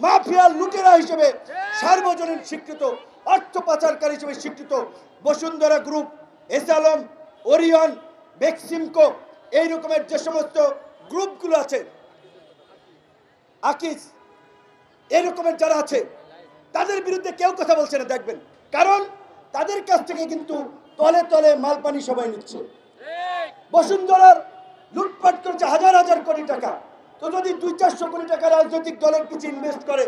Mafia লুটেরা হিসেবে সার্বজনীন স্বীকৃত, অর্থ পাচারকারী হিসেবে স্বীকৃত বসুন্ধরা গ্রুপ, এসালম, ওরিয়ন, বেক্সিমকো, এই রকমের যে সমস্ত গ্রুপগুলো আছে, আকিস, এই রকমের যারা আছে, তাদের বিরুদ্ধে কেউ কথা বলছে না। দেখবেন, কারণ তাদের কাছ থেকে কিন্তু তলে তলে মালপানি সবাই নিচ্ছে। বসুন্ধরার লুটপাট করেছে হাজার হাজার কোটি টাকা। তো যদি 200-400 কোটি টাকা রাজনৈতিক দলের পিছিয়ে ইনভেস্ট করে,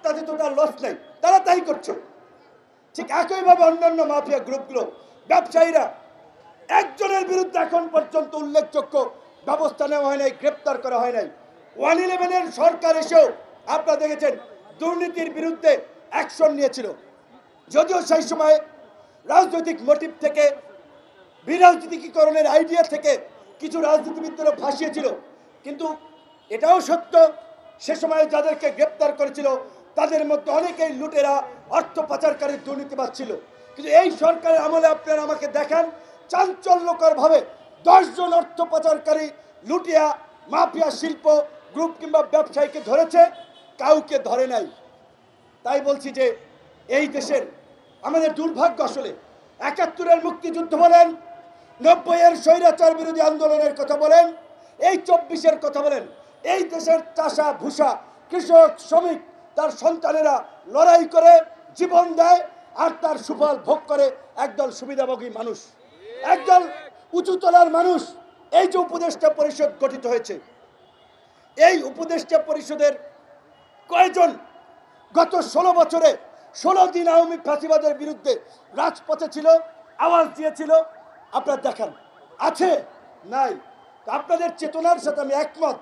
তাদের তো তার লস নেই, তারা তাই করছে। ঠিক একইভাবে অন্যান্য মাফিয়া গ্রুপগুলো, ব্যবসায়ীরা, একজনের বিরুদ্ধে এখন পর্যন্ত উল্লেখযোগ্য ব্যবস্থা নেওয়া হয় নাই, গ্রেপ্তার করা হয় নাই। 111-এর সরকার এসেও আপনারা দেখেছেন দুর্নীতির বিরুদ্ধে অ্যাকশন নিয়েছিল, যদিও সেই সময় রাজনৈতিক মোটিভ থেকে, বিরাজনীতিকরণের আইডিয়া থেকে কিছু রাজনীতিবিদরা ফাঁসিয়েছিল। কিন্তু এটাও সত্য, সে সময় যাদেরকে গ্রেপ্তার করেছিল তাদের মধ্যে অনেকেই লুটেরা, অর্থ পাচারকারী, দুর্নীতিবাজ ছিল। কিন্তু এই সরকারের আমলে আপনারা আমাকে দেখান, চাঞ্চল্যকরভাবে 10 জন অর্থ পাচারকারী, লুটিয়া, মাফিয়া শিল্প গ্রুপ কিংবা ব্যবসায়ীকে ধরেছে, কাউকে ধরে নাই। তাই বলছি যে এই দেশের আমাদের দুর্ভাগ্য, আসলে 71-এর মুক্তিযুদ্ধ বলেন, 90-এর স্বৈরাচার বিরোধী আন্দোলনের কথা বলেন, এই 24-এর কথা বলেন, এই দেশের চাষা ভুষা, কৃষক, শ্রমিক, তার সন্তানেরা লড়াই করে জীবন দেয়, আর তার সুফল ভোগ করে একদল সুবিধাভোগী মানুষ, একদল উঁচুতলার মানুষ। এই যে উপদেষ্টা পরিষদ গঠিত হয়েছে, এই উপদেষ্টা পরিষদের কয়জন গত 16 বছরে 16 দিন আওয়ামী ফাঁসিবাদের বিরুদ্ধে রাজপথে ছিল, আওয়াজ দিয়েছিল? আপনারা দেখান, আছে? নাই। আপনাদের চেতনার সাথে আমি একমত।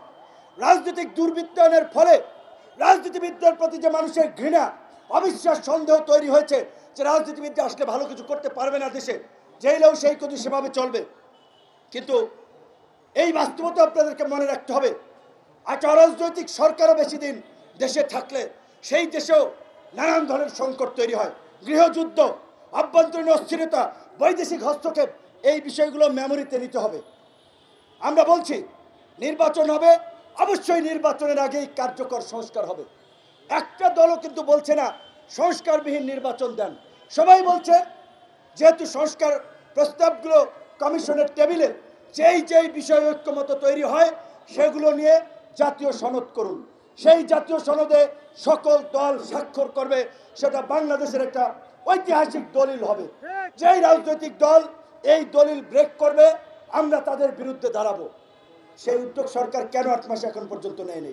রাজনৈতিক দুর্বৃত্তায়নের ফলে রাজনীতিবিদদের প্রতি যে মানুষের ঘৃণা, অবিশ্বাস, সন্দেহ তৈরি হয়েছে যে রাজনীতিবিদরা আসলে ভালো কিছু করতে পারবে না, দেশে জেলেও সেই কিছু সেভাবে চলবে। কিন্তু এই বাস্তবতা আপনাদেরকে মনে রাখতে হবে। একটা অরাজনৈতিক সরকারও বেশি দিন দেশে থাকলে সেই দেশেও নানান ধরনের সংকট তৈরি হয়, গৃহযুদ্ধ, আভ্যন্তরীণ অস্থিরতা, বৈদেশিক হস্তক্ষেপ, এই বিষয়গুলো মেমোরিতে নিতে হবে। আমরা বলছি নির্বাচন হবে, অবশ্যই নির্বাচনের আগেই কার্যকর সংস্কার হবে। একটা দলও কিন্তু বলছে না সংস্কারবিহীন নির্বাচন দেন। সবাই বলছে যেহেতু সংস্কার প্রস্তাবগুলো কমিশনের টেবিলে, যেই বিষয় ঐক্যমত তৈরি হয় সেগুলো নিয়ে জাতীয় সনদ করুন। সেই জাতীয় সনদে সকল দল স্বাক্ষর করবে, সেটা বাংলাদেশের একটা ঐতিহাসিক দলিল হবে। যেই রাজনৈতিক দল এই দলিল ব্রেক করবে, আমরা তাদের বিরুদ্ধে দাঁড়াবো। সেই উদ্যোগ সরকার কেন 8 মাস এখন পর্যন্ত নেয়নি?